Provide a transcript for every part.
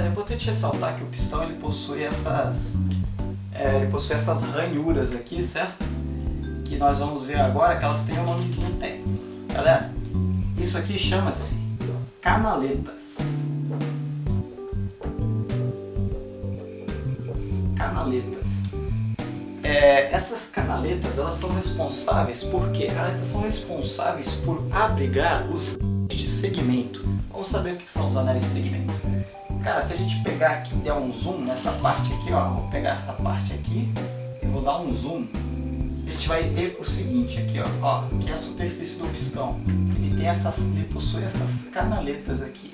Galera, é importante ressaltar que o pistão ele possui essas ranhuras aqui, certo? Que nós vamos ver agora que elas têm um nomezinho técnico. Galera, isso aqui chama-se canaletas. Canaletas. Essas canaletas, elas são responsáveis por quê? Elas são responsáveis por abrigar os anéis de segmento. Vamos saber o que são os anéis de segmento. Cara, se a gente pegar aqui e der um zoom nessa parte aqui, ó, vou pegar essa parte aqui e vou dar um zoom. A gente vai ter o seguinte aqui, ó, que é a superfície do pistão. Ele possui essas canaletas aqui,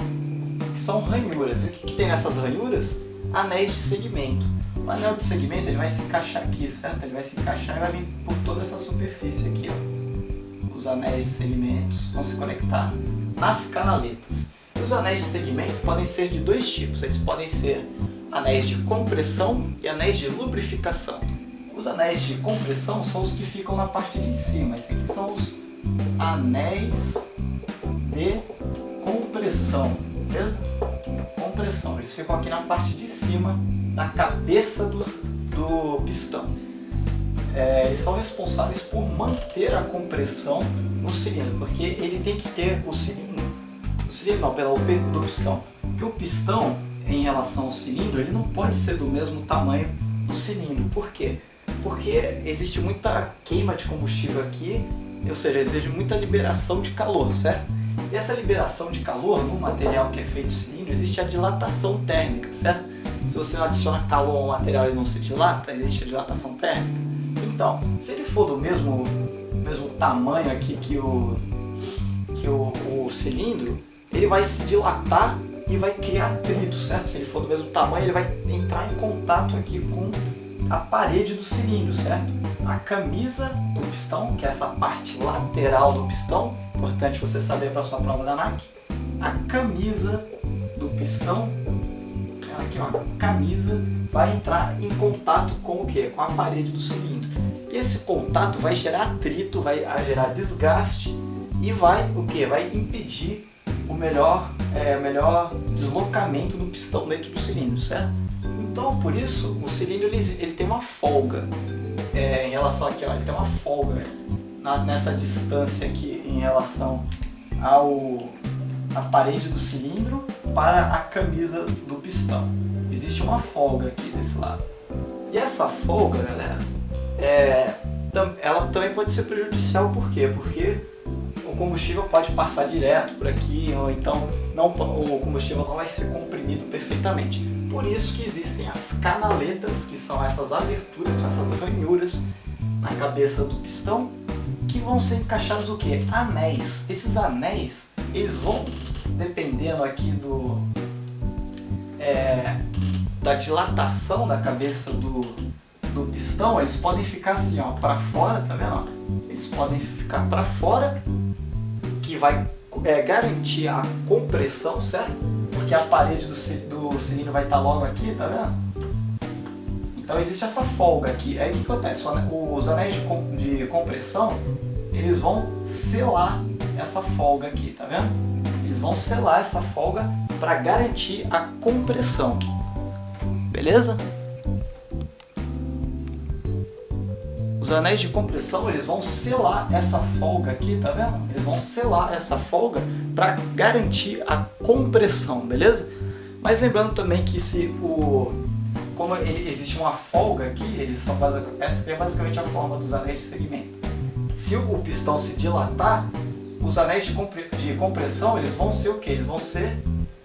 que são ranhuras. E o que tem nessas ranhuras? Anéis de segmento. O anel de segmento ele vai se encaixar aqui, certo? Ele vai se encaixar e vai vir por toda essa superfície aqui, ó. Os anéis de segmentos vão se conectar nas canaletas. E os anéis de segmento podem ser de dois tipos. Eles podem ser anéis de compressão e anéis de lubrificação. Os anéis de compressão são os que ficam na parte de cima. Esses aqui são os anéis de compressão, beleza? Compressão. Eles ficam aqui na parte de cima da cabeça do pistão. Eles são responsáveis por manter a compressão no cilindro, porque ele tem que ter o cilindro não, pelo peso do pistão. Porque o pistão, em relação ao cilindro, ele não pode ser do mesmo tamanho do cilindro. Por quê? Porque existe muita queima de combustível aqui, ou seja, exige muita liberação de calor, certo? E essa liberação de calor no material que é feito do cilindro, existe a dilatação térmica, certo? Se você não adiciona calor ao material e ele não se dilata, existe a dilatação térmica. Então, se ele for do mesmo tamanho aqui que o cilindro, ele vai se dilatar e vai criar atrito, certo? Se ele for do mesmo tamanho, ele vai entrar em contato aqui com a parede do cilindro, certo? A camisa do pistão, que é essa parte lateral do pistão, importante você saber para a sua prova da ANAC. A camisa do pistão, aqui ó, a camisa vai entrar em contato com o que? Com a parede do cilindro. Esse contato vai gerar atrito, vai gerar desgaste e vai o que? Vai impedir o melhor deslocamento do pistão dentro do cilindro, certo? Então, por isso, o cilindro ele tem uma folga em relação aqui, ó, ele tem uma folga nessa distância aqui em relação à parede do cilindro para a camisa do pistão. Existe uma folga aqui desse lado. E essa folga, galera, ela também pode ser prejudicial. Por quê? Porque o combustível pode passar direto por aqui, ou então o combustível não vai ser comprimido perfeitamente. Por isso que existem as canaletas, que são essas aberturas, são essas ranhuras na cabeça do pistão, que vão ser encaixados o quê? Anéis. Esses anéis, eles vão, dependendo aqui da dilatação da cabeça do pistão, eles podem ficar assim, ó, para fora, tá vendo? Eles podem ficar para fora, que vai garantir a compressão, certo? Porque a parede do cilindro vai estar logo aqui, tá vendo? Então existe essa folga aqui. Aí o que acontece? Os anéis de compressão, eles vão selar essa folga aqui, tá vendo? Eles vão selar essa folga para garantir a compressão. Beleza? Os anéis de compressão, eles vão selar essa folga aqui, tá vendo? Eles vão selar essa folga para garantir a compressão, beleza? Mas lembrando também que como existe uma folga aqui, essa é basicamente a forma dos anéis de segmento. Se o pistão se dilatar, os anéis de compressão, eles vão ser o quê? Eles vão ser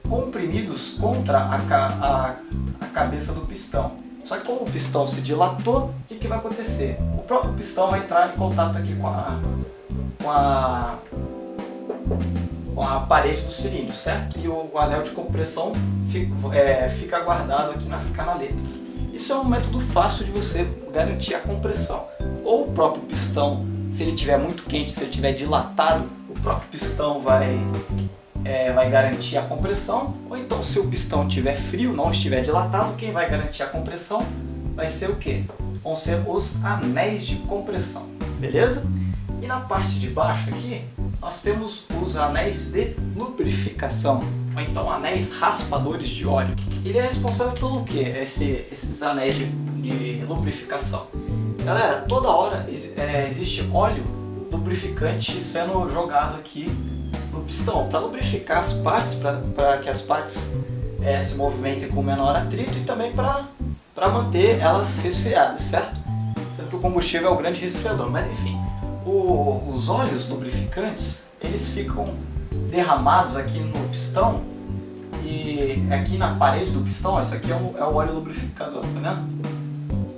comprimidos contra a cabeça do pistão. Só que como o pistão se dilatou, o que vai acontecer? O próprio pistão vai entrar em contato aqui com a parede do cilindro, certo? E o anel de compressão fica guardado aqui nas canaletas. Isso é um método fácil de você garantir a compressão. Ou o próprio pistão, se ele estiver muito quente, se ele estiver dilatado, o próprio pistão vai garantir a compressão. Ou então, se o pistão estiver frio, não estiver dilatado, quem vai garantir a compressão vai ser o quê? Vão ser os anéis de compressão, beleza? E na parte de baixo aqui, nós temos os anéis de lubrificação. ou então anéis raspadores de óleo. Ele é responsável pelo que? Esses anéis de lubrificação. Galera, toda hora existe óleo lubrificante sendo jogado aqui no pistão para lubrificar as partes, para que as partes se movimentem com menor atrito e também para manter elas resfriadas, certo? Sendo que o combustível é o grande resfriador, mas enfim, os óleos lubrificantes eles ficam derramados aqui no pistão e aqui na parede do pistão. Isso aqui é o óleo lubrificador, tá vendo?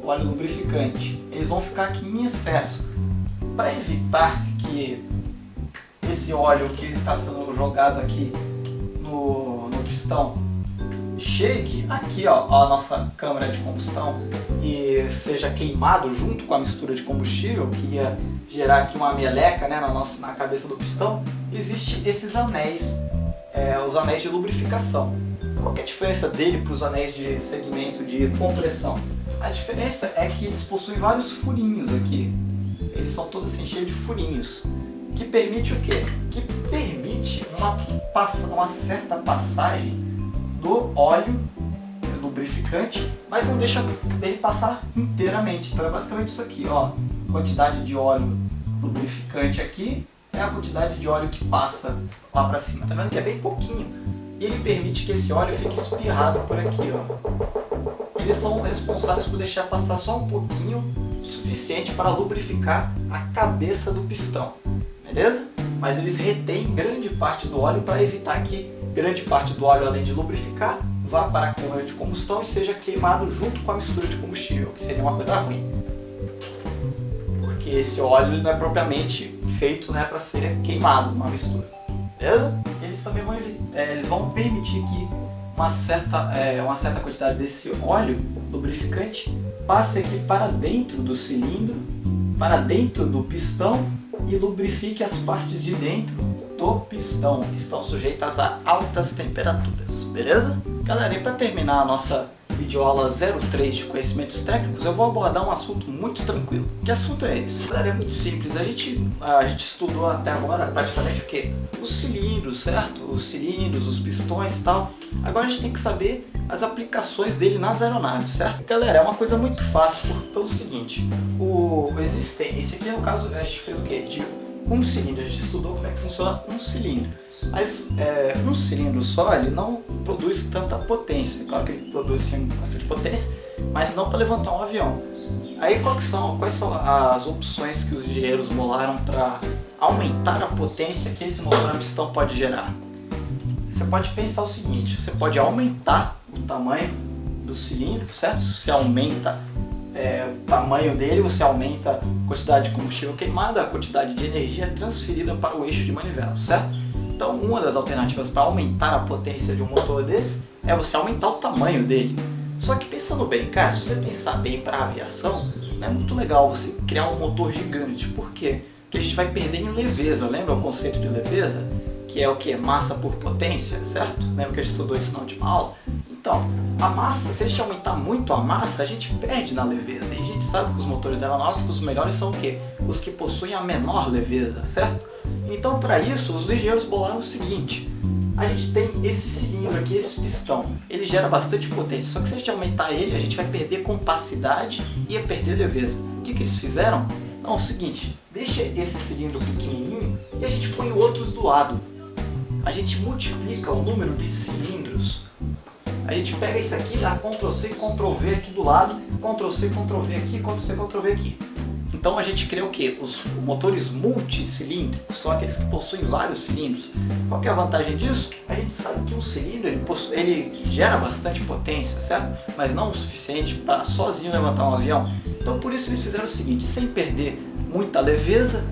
O óleo lubrificante. Eles vão ficar aqui em excesso. Para evitar que esse óleo que está sendo jogado aqui no pistão chegue aqui, ó, a nossa câmara de combustão e seja queimado junto com a mistura de combustível, que ia gerar aqui uma meleca, né, na cabeça do pistão, existem esses anéis, os anéis de lubrificação. Qual que é a diferença dele para os anéis de segmento de compressão? A diferença é que eles possuem vários furinhos aqui. Eles são todos assim, cheios de furinhos. Que permite o quê? Que permite uma certa passagem do óleo lubrificante, mas não deixa ele passar inteiramente. Então é basicamente isso aqui, ó. Quantidade de óleo lubrificante aqui é a quantidade de óleo que passa lá para cima. Tá vendo que é bem pouquinho? E ele permite que esse óleo fique espirrado por aqui, ó. Eles são responsáveis por deixar passar só um pouquinho, o suficiente para lubrificar a cabeça do pistão, beleza? Mas eles retêm grande parte do óleo para evitar que grande parte do óleo, além de lubrificar, vá para a câmara de combustão e seja queimado junto com a mistura de combustível, que seria uma coisa ruim. Porque esse óleo não é propriamente feito, né, para ser queimado numa mistura, beleza? Eles também vão permitir que uma certa quantidade desse óleo lubrificante passe aqui para dentro do cilindro, para dentro do pistão e lubrifique as partes de dentro do pistão, que estão sujeitas a altas temperaturas, beleza? Galera, e para terminar a nossa videoaula 03 de conhecimentos técnicos, eu vou abordar um assunto muito tranquilo. Que assunto é esse? Galera, é muito simples. A gente estudou até agora praticamente o que? Os cilindros, certo? Os cilindros, os pistões e tal. Agora a gente tem que saber as aplicações dele nas aeronaves, certo? Galera, é uma coisa muito fácil pelo seguinte. Esse aqui no caso a gente fez o que? De um cilindro. A gente estudou como é que funciona um cilindro. Mas um cilindro só ele não produz tanta potência. Claro que ele produz sim, bastante potência, mas não para levantar um avião. Aí quais são as opções que os engenheiros bolaram para aumentar a potência que esse motor a pistão pode gerar? Você pode pensar o seguinte: você pode aumentar o tamanho do cilindro, certo? Você aumenta o tamanho dele, você aumenta a quantidade de combustível queimado, a quantidade de energia transferida para o eixo de manivela, certo? Então, uma das alternativas para aumentar a potência de um motor desse é você aumentar o tamanho dele. Só que pensando bem, cara, se você pensar bem para a aviação, não é muito legal você criar um motor gigante. Por quê? Porque a gente vai perder em leveza. Lembra o conceito de leveza? Que é o que? Massa por potência, certo? Lembra que a gente estudou isso na última aula? Então, a massa, se a gente aumentar muito a massa, a gente perde na leveza. E a gente sabe que os motores aeronáuticos melhores são o quê? Os que possuem a menor leveza, certo? Então, para isso, os engenheiros bolaram o seguinte: a gente tem esse cilindro aqui, esse pistão, ele gera bastante potência, só que se a gente aumentar ele, a gente vai perder capacidade e ia perder leveza. O que eles fizeram? Não, é o seguinte: deixa esse cilindro pequenininho e a gente põe outros do lado. A gente multiplica o número de cilindros. A gente pega isso aqui, dá Ctrl+C e Ctrl+V aqui do lado, Ctrl+C, Ctrl+V aqui, Ctrl+C, Ctrl+V aqui. Então a gente cria o que? Os motores multicilíndricos, são aqueles que possuem vários cilindros. Qual que é a vantagem disso? A gente sabe que um cilindro ele gera bastante potência, certo? Mas não o suficiente para sozinho levantar um avião. Então por isso eles fizeram o seguinte: sem perder muita leveza,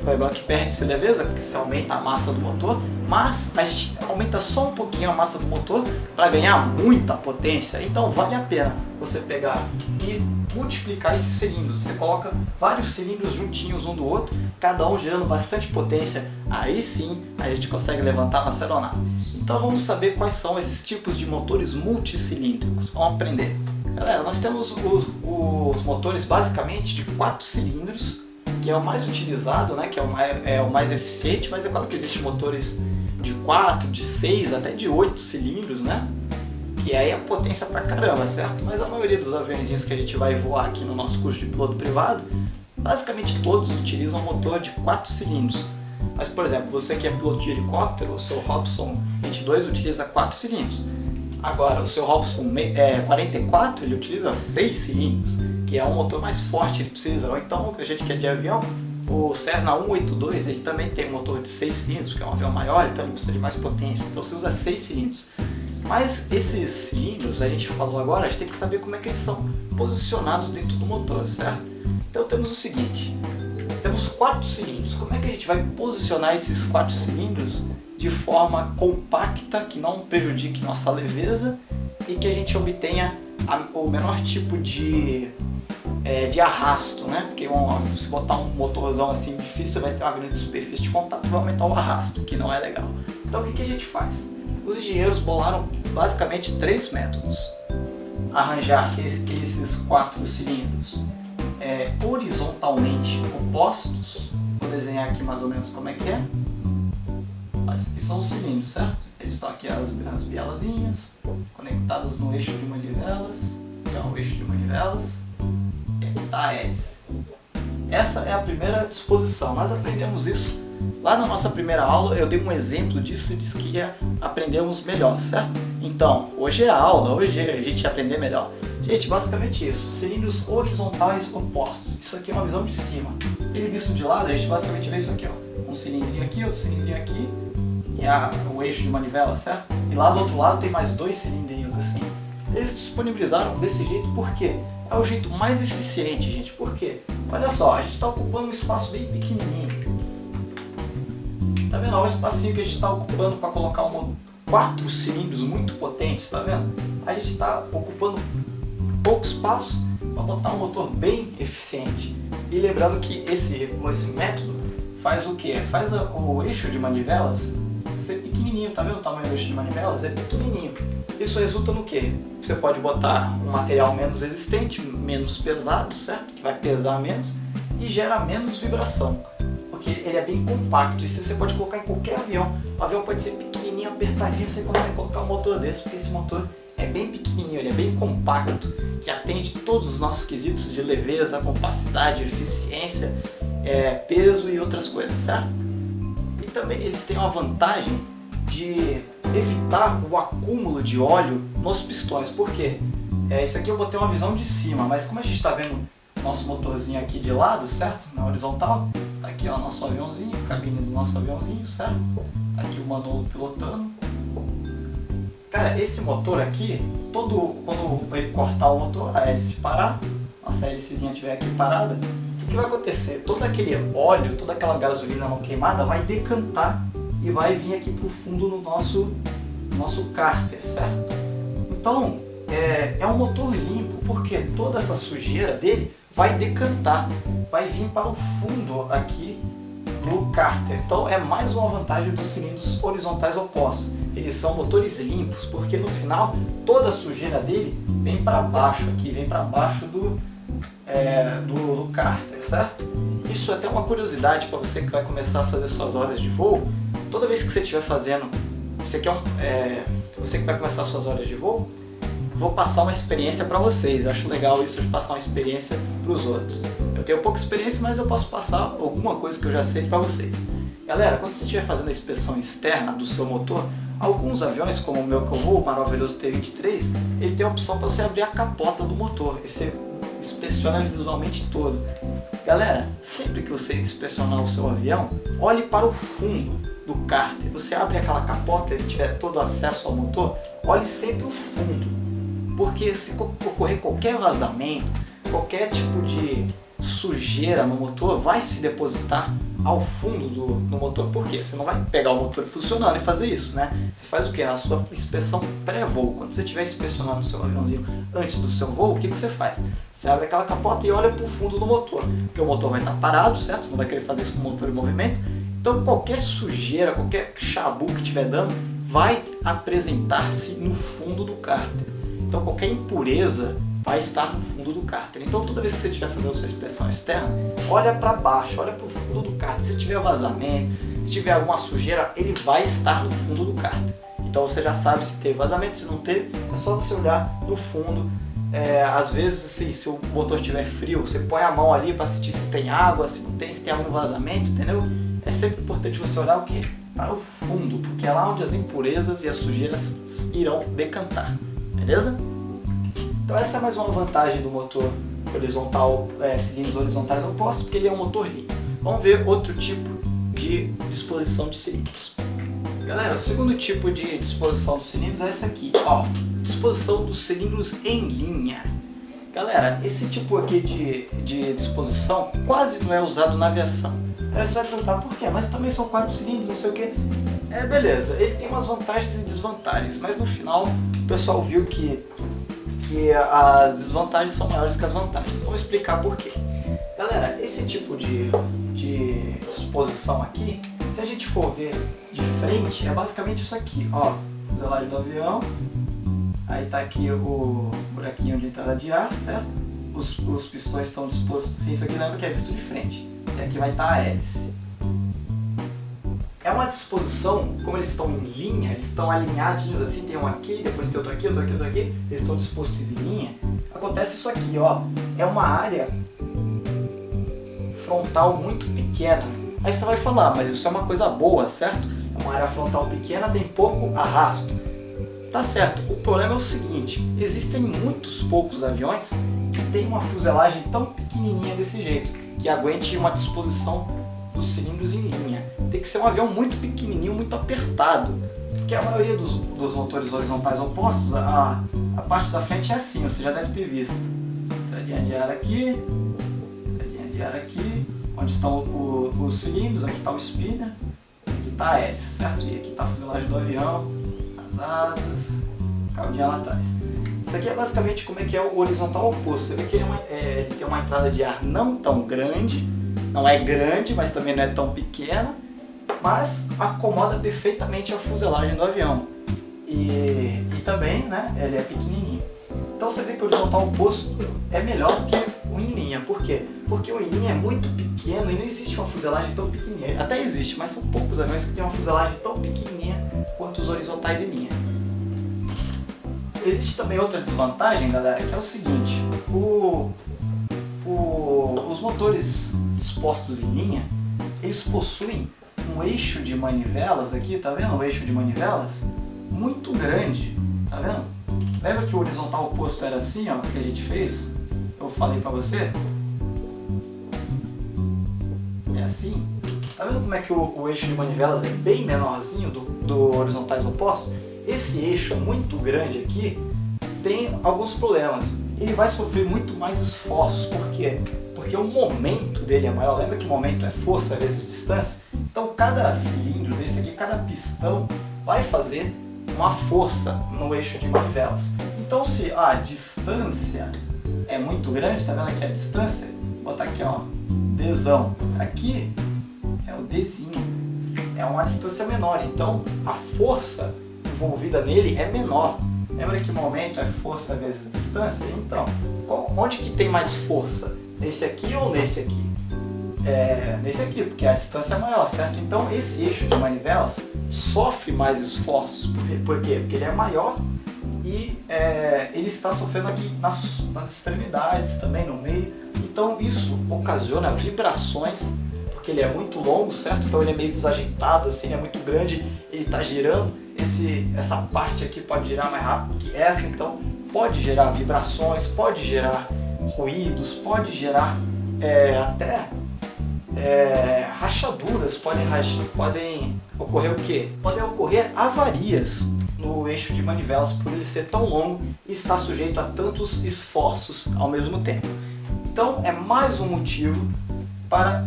agora que perde-se leveza, porque se aumenta a massa do motor, mas a gente aumenta só um pouquinho a massa do motor para ganhar muita potência. Então vale a pena você pegar e multiplicar esses cilindros. Você coloca vários cilindros juntinhos um do outro, cada um gerando bastante potência. Aí sim a gente consegue levantar nossa aeronave. Então vamos saber quais são esses tipos de motores multicilíndricos. Vamos aprender. Galera, nós temos os motores basicamente de 4 cilindros, que é o mais utilizado, né, que é o mais eficiente, mas é claro que existem motores de 4, de 6, até de 8 cilindros, né? Que aí é potência pra caramba, certo? Mas a maioria dos aviõezinhos que a gente vai voar aqui no nosso curso de piloto privado, basicamente todos utilizam motor de 4 cilindros. Mas, por exemplo, você que é piloto de helicóptero, o seu Robson 22 utiliza 4 cilindros. Agora, o seu Robson 44, ele utiliza 6 cilindros, que é um motor mais forte, ele precisa. Ou então, a gente que é de avião, o Cessna 182, ele também tem um motor de 6 cilindros, porque é um avião maior, ele também precisa de mais potência. Então, você usa 6 cilindros. Mas esses cilindros, a gente falou agora, a gente tem que saber como é que eles são posicionados dentro do motor, certo? Então temos o seguinte, temos 4 cilindros. Como é que a gente vai posicionar esses 4 cilindros de forma compacta, que não prejudique nossa leveza e que a gente obtenha o menor tipo de arrasto, né? Porque se botar um motorzão assim difícil, vai ter uma grande superfície de contato e vai aumentar o arrasto, que não é legal. Então o que a gente faz? Os engenheiros bolaram basicamente 3 métodos. Arranjar esses 4 cilindros horizontalmente opostos. Vou desenhar aqui mais ou menos como é que é. Esses aqui são os cilindros, certo? Eles estão aqui as bielazinhas conectadas no eixo de manivelas, que é o eixo de manivelas. E aqui está a hélice. Essa é a primeira disposição. Nós aprendemos isso lá na nossa primeira aula. Eu dei um exemplo disso e disse que aprendemos melhor, certo? Então, hoje é a aula, hoje a gente ia aprender melhor. Gente, basicamente isso, cilindros horizontais opostos. Isso aqui é uma visão de cima. Ele visto de lado, a gente basicamente vê isso aqui, ó. Um cilindrinho aqui, outro cilindrinho aqui, e o eixo de manivela, certo? E lá do outro lado tem mais 2 cilindrinhos assim. Eles disponibilizaram desse jeito porque é o jeito mais eficiente, gente. Por quê? Olha só, a gente está ocupando um espaço bem pequenininho. Tá vendo? Olha o espacinho que a gente está ocupando para colocar 4 cilindros muito potentes, tá vendo? A gente está ocupando pouco espaço para botar um motor bem eficiente. E lembrando que esse método faz o quê? Faz o eixo de manivelas ser pequenininho, tá vendo o tamanho do eixo de manivelas? É pequenininho. Isso resulta no quê? Você pode botar um material menos resistente, menos pesado, certo? Que vai pesar menos e gera menos vibração. Porque ele é bem compacto, e você pode colocar em qualquer avião. O avião pode ser pequenininho, apertadinho, você consegue colocar um motor desse, porque esse motor é bem pequenininho, ele é bem compacto, que atende todos os nossos quesitos de leveza, compacidade, eficiência, peso e outras coisas, certo? E também eles têm uma vantagem de evitar o acúmulo de óleo nos pistões. Por quê? Isso aqui eu botei uma visão de cima, mas como a gente está vendo nosso motorzinho aqui de lado, certo? Na horizontal, tá aqui o nosso aviãozinho, a cabine do nosso aviãozinho, certo? Tá aqui o Manolo pilotando. Cara, esse motor aqui, quando ele cortar o motor, a hélice parar, nossa hélicezinha estiver aqui parada, o que vai acontecer? Todo aquele óleo, toda aquela gasolina não queimada vai decantar e vai vir aqui pro fundo no nosso cárter, certo? Então, é um motor limpo, porque toda essa sujeira dele vai decantar, vai vir para o fundo aqui do cárter. Então é mais uma vantagem dos cilindros horizontais opostos. Eles são motores limpos, porque no final toda a sujeira dele vem para baixo aqui, vem para baixo do cárter, certo? Isso é até uma curiosidade para você que vai começar a fazer suas horas de voo. Toda vez que você estiver fazendo, você que vai começar suas horas de voo, vou passar uma experiência para vocês. Eu acho legal isso de passar uma experiência para os outros. Eu tenho pouca experiência, mas eu posso passar alguma coisa que eu já sei para vocês. Galera, quando você estiver fazendo a inspeção externa do seu motor, alguns aviões, como o meu que eu vou, o maravilhoso T-23, ele tem a opção para você abrir a capota do motor e você inspeciona ele visualmente todo. Galera, sempre que você inspecionar o seu avião, olhe para o fundo do cárter. Você abre aquela capota e tiver todo acesso ao motor, olhe sempre o fundo. Porque se ocorrer qualquer vazamento, qualquer tipo de sujeira no motor, vai se depositar ao fundo do motor. Por quê? Você não vai pegar o motor funcionando e fazer isso, né? Você faz o quê? Na sua inspeção pré-voo. Quando você estiver inspecionando o seu aviãozinho antes do seu voo, o que você faz? Você abre aquela capota e olha para o fundo do motor. Porque o motor vai estar parado, certo? Você não vai querer fazer isso com o motor em movimento. Então qualquer sujeira, qualquer chabu que estiver dando, vai apresentar-se no fundo do cárter. Então qualquer impureza vai estar no fundo do cárter. Então toda vez que você estiver fazendo a sua inspeção externa, olha para baixo, olha para o fundo do cárter. Se tiver vazamento, se tiver alguma sujeira, ele vai estar no fundo do cárter. Então você já sabe se teve vazamento, se não teve, é só você olhar no fundo. Às vezes, assim, se o motor estiver frio, você põe a mão ali para sentir se tem água, se não tem, se tem algum vazamento, entendeu? É sempre importante você olhar o quê? Para o fundo, porque é lá onde as impurezas e as sujeiras irão decantar, beleza? Então essa é mais uma vantagem do motor horizontal, cilindros horizontais opostos, porque ele é um motor limpo. Vamos ver outro tipo de disposição de cilindros. Galera, o segundo tipo de disposição dos cilindros é esse aqui, ó, disposição dos cilindros em linha. Galera, esse tipo aqui de disposição quase não é usado na aviação. Aí você vai perguntar por quê? Mas também são 4 cilindros, não sei o que. Beleza, ele tem umas vantagens e desvantagens, mas no final o pessoal viu que as desvantagens são maiores que as vantagens. Vamos explicar por quê. Galera, esse tipo de disposição aqui, se a gente for ver de frente, é basicamente isso aqui, ó, fuselagem do avião, aí tá aqui o buraquinho de entrada de ar, certo? Os pistões estão dispostos assim, isso aqui lembra que é visto de frente, e aqui vai estar a hélice. É uma disposição, como eles estão em linha, eles estão alinhadinhos assim, tem um aqui, depois tem outro aqui, outro aqui, outro aqui, eles estão dispostos em linha. Acontece isso aqui, ó, é uma área frontal muito pequena. Aí você vai falar, mas isso é uma coisa boa, certo? É uma área frontal pequena, tem pouco arrasto. Tá certo, o problema é o seguinte, existem muitos poucos aviões que tem uma fuselagem tão pequenininha desse jeito, que aguente uma disposição dos cilindros em linha. Tem que ser um avião muito pequenininho, muito apertado, porque a maioria dos motores horizontais opostos, a parte da frente é assim, você já deve ter visto. Entradinha de ar aqui, entradinha de ar aqui, onde estão os cilindros, aqui está o spinner, aqui está a hélice, certo? E aqui está a fuselagem do avião, as asas, o caudinho lá atrás. Isso aqui é basicamente como é que é o horizontal oposto. Você vê que ele tem uma entrada de ar não tão grande, não é grande, mas também não é tão pequena, mas acomoda perfeitamente a fuselagem do avião. E também, né, ele é pequenininho. Então você vê que o horizontal oposto é melhor do que o em linha. Por quê? Porque o em linha é muito pequeno e não existe uma fuselagem tão pequenininha. Até existe, mas são poucos aviões que têm uma fuselagem tão pequenininha quanto os horizontais em linha. Existe também outra desvantagem, galera, que é o seguinte: os motores dispostos em linha, eles possuem um eixo de manivelas aqui, tá vendo? O eixo de manivelas muito grande, tá vendo? Lembra que o horizontal oposto era assim, ó, que a gente fez? Eu falei pra você? É assim? Tá vendo como é que o eixo de manivelas é bem menorzinho do horizontais opostos? Esse eixo muito grande aqui tem alguns problemas. Ele vai sofrer muito mais esforços. Por quê? Porque o momento dele é maior. Lembra que o momento é força vezes distância? Então cada cilindro desse aqui, cada pistão vai fazer uma força no eixo de manivelas. Então se a distância é muito grande, tá vendo aqui a distância? Vou botar aqui, ó, Dzão. Aqui é o Dzinho. É uma distância menor, então a força envolvida nele é menor. Lembra que o momento é força vezes distância? Então, onde que tem mais força? Nesse aqui ou nesse aqui? Nesse aqui, porque a distância é maior, certo? Então esse eixo de manivelas sofre mais esforços. Por quê? Porque ele é maior e ele está sofrendo aqui nas extremidades, também no meio. Então isso ocasiona vibrações, porque ele é muito longo, certo? Então ele é meio desajeitado, assim, é muito grande, ele está girando. Essa parte aqui pode girar mais rápido que essa, então pode gerar vibrações, pode gerar ruídos, pode gerar até rachaduras, podem ocorrer o quê? Podem ocorrer avarias no eixo de manivelas por ele ser tão longo e estar sujeito a tantos esforços ao mesmo tempo. Então é mais um motivo para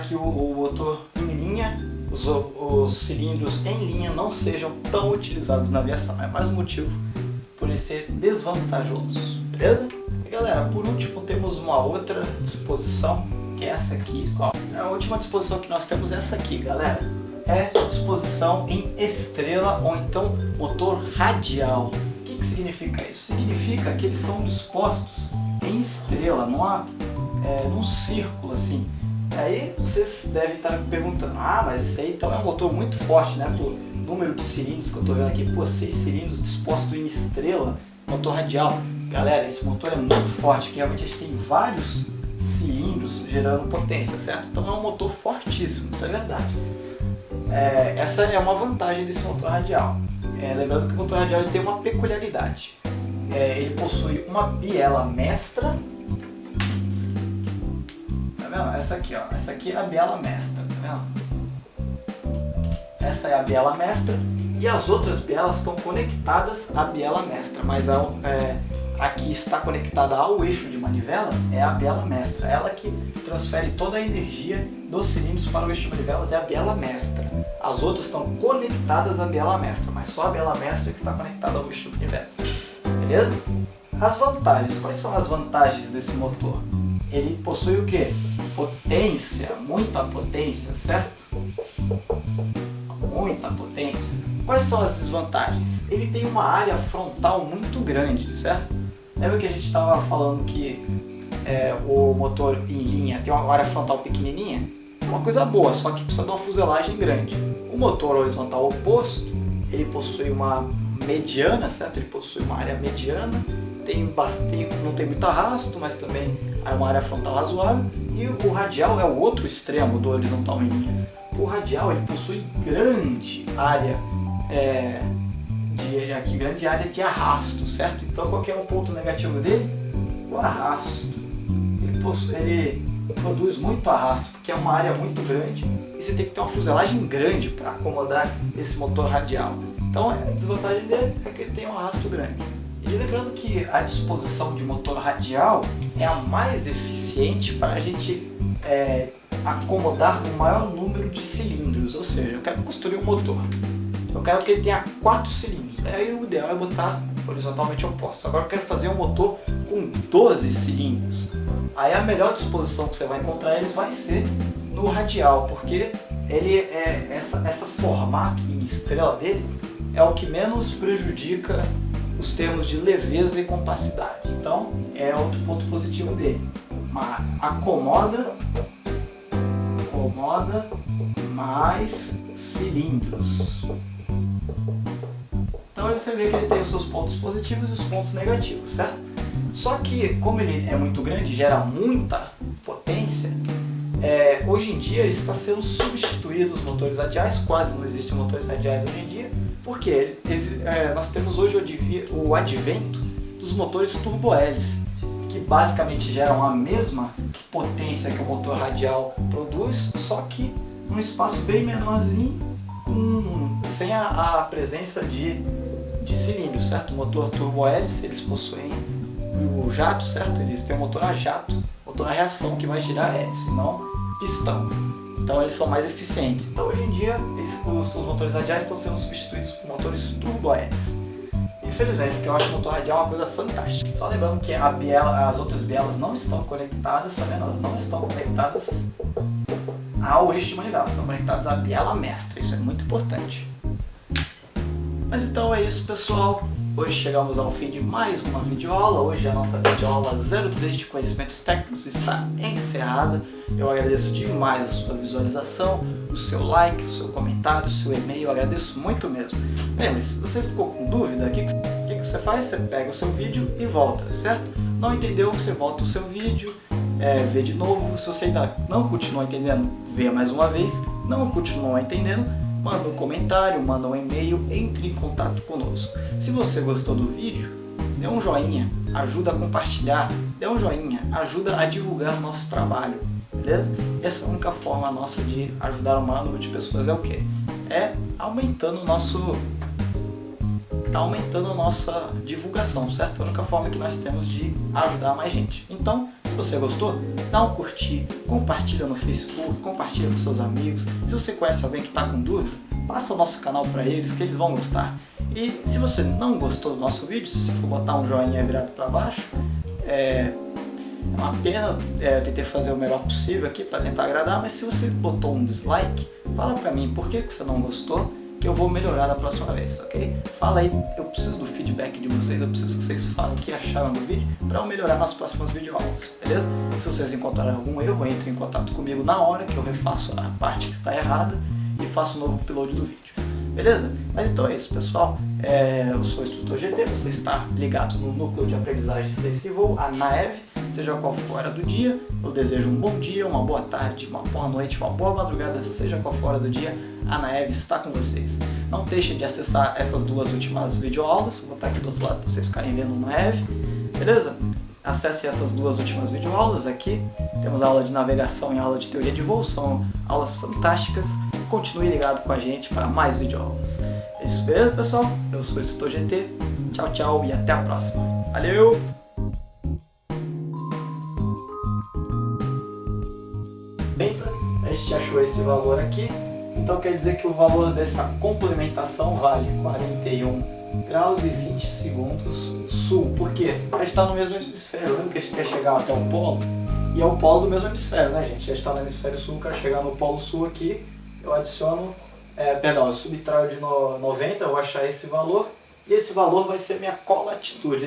que o motor em linha, os cilindros em linha não sejam tão utilizados na aviação. É mais um motivo por ele ser desvantajoso, beleza? E galera, por último temos uma outra disposição, que é essa aqui, ó. A última disposição que nós temos é essa aqui, galera. É disposição em estrela ou então motor radial. O que que significa isso? Significa que eles são dispostos em estrela, num círculo assim. Aí vocês devem estar perguntando, mas isso aí então é um motor muito forte, né? Por número de cilindros que eu estou vendo aqui, 6 cilindros dispostos em estrela, motor radial. Galera, esse motor é muito forte, porque realmente a gente tem vários cilindros gerando potência, certo? Então é um motor fortíssimo, isso é verdade. Essa é uma vantagem desse motor radial. Lembrando que o motor radial ele tem uma peculiaridade. Ele possui uma biela mestra. Tá vendo? Essa aqui é a biela mestra, tá vendo? Essa é a biela mestra e as outras bielas estão conectadas à biela mestra, mas aqui está conectada ao eixo de manivelas é a biela mestra, ela que transfere toda a energia dos cilindros para o eixo de manivelas é a biela mestra. As outras estão conectadas à biela mestra, mas só a biela mestra que está conectada ao eixo de manivelas. Beleza? As vantagens. Quais são as vantagens desse motor? Ele possui o que? Potência, muita potência, certo? Muita potência. Quais são as desvantagens? Ele tem uma área frontal muito grande, certo? Lembra que a gente estava falando que o motor em linha tem uma área frontal pequenininha? Uma coisa boa, só que precisa de uma fuselagem grande. O motor horizontal oposto, ele possui uma mediana, certo? Ele possui uma área mediana, não tem muito arrasto, mas também é uma área frontal razoável. E o radial é o outro extremo do horizontal em linha. O radial ele possui grande área grande área de arrasto, certo? Então qual que é o ponto negativo dele? O arrasto. Ele produz muito arrasto, porque é uma área muito grande e você tem que ter uma fuselagem grande para acomodar esse motor radial. Então a desvantagem dele é que ele tem um arrasto grande. E lembrando que a disposição de motor radial é a mais eficiente para a gente acomodar o maior número de cilindros, ou seja, eu quero construir um motor. Eu quero que ele tenha 4 cilindros. Aí o ideal é botar horizontalmente oposto. Agora eu quero fazer um motor com 12 cilindros. Aí a melhor disposição que você vai encontrar eles vai ser no radial, porque ele essa formato em estrela dele é o que menos prejudica os termos de leveza e compacidade. Então é outro ponto positivo dele. Acomoda mais cilindros. Então você vê que ele tem os seus pontos positivos e os pontos negativos, certo? Só que como ele é muito grande, gera muita potência, hoje em dia ele está sendo substituído os motores radiais, quase não existem motores radiais hoje em dia, porque nós temos hoje o advento dos motores turbo-hélice, que basicamente geram a mesma potência que o motor radial produz, só que num espaço bem menorzinho, sem a presença de cilindros, certo? O motor turbo-hélice, eles possuem o jato, certo? Eles têm um motor a jato, motor a reação que vai girar a hélice, não pistão. Então eles são mais eficientes. Então hoje em dia os motores radiais estão sendo substituídos por motores turbo-hélice. Infelizmente, porque eu acho que o motor radial é uma coisa fantástica. Só lembrando que as outras bielas não estão conectadas, tá vendo? Elas não estão conectadas ao eixo de manivela, estão conectadas à biela mestra, isso é muito importante. Mas então é isso, pessoal. Hoje chegamos ao fim de mais uma videoaula. Hoje a nossa videoaula 03 de conhecimentos técnicos está encerrada. Eu agradeço demais a sua visualização, o seu like, o seu comentário, o seu e-mail. Eu agradeço muito mesmo. Lembre-se, se você ficou com dúvida, o que você faz? Você pega o seu vídeo e volta, certo? Não entendeu, você volta o seu vídeo, vê de novo. Se você ainda não continua entendendo, vê mais uma vez. Não continuou entendendo, manda um comentário, manda um e-mail, entre em contato conosco. Se você gostou do vídeo, dê um joinha, ajuda a compartilhar, dê um joinha, ajuda a divulgar o nosso trabalho, beleza? Essa é a única forma nossa de ajudar o maior número de pessoas é o quê? É aumentando a nossa divulgação, certo? É a única forma que nós temos de ajudar mais gente. Então, se você gostou, dá um curtir, compartilha no Facebook, compartilha com seus amigos. Se você conhece alguém que está com dúvida, passa o nosso canal para eles, que eles vão gostar. E se você não gostou do nosso vídeo, se for botar um joinha virado para baixo, é uma pena. Eu tentei fazer o melhor possível aqui para tentar agradar, mas se você botou um dislike, fala para mim por que você não gostou, que eu vou melhorar da próxima vez, ok? Fala aí, eu preciso do feedback de vocês, eu preciso que vocês falem o que acharam do vídeo para eu melhorar nas próximas videoaulas, beleza? Se vocês encontrarem algum erro, entrem em contato comigo na hora que eu refaço a parte que está errada e faço um novo upload do vídeo. Beleza? Mas então é isso, pessoal. Eu sou o Instrutor GT, você está ligado no núcleo de aprendizagem Ciência e Voo, a NAEV, seja qual for a hora do dia. Eu desejo um bom dia, uma boa tarde, uma boa noite, uma boa madrugada, seja qual for a hora do dia, a NAEV está com vocês. Não deixem de acessar essas duas últimas videoaulas, vou botar aqui do outro lado para vocês ficarem vendo na NAEV, beleza? Acesse essas duas últimas videoaulas aqui. Temos a aula de navegação e a aula de teoria de voo, são aulas fantásticas. Continue ligado com a gente para mais videoaulas. É isso, beleza, pessoal? Eu sou o Instrutor GT. Tchau, tchau e até a próxima. Valeu! A gente achou esse valor aqui, então quer dizer que o valor dessa complementação vale 41 graus e 20 segundos sul. Por quê? A gente está no mesmo hemisfério. Lembra que a gente quer chegar até o polo? E é o polo do mesmo hemisfério, né, gente? A gente está no hemisfério sul, quero chegar no polo sul aqui. Eu adiciono, eu subtraio de 90, eu vou achar esse valor. E esse valor vai ser minha colatitude.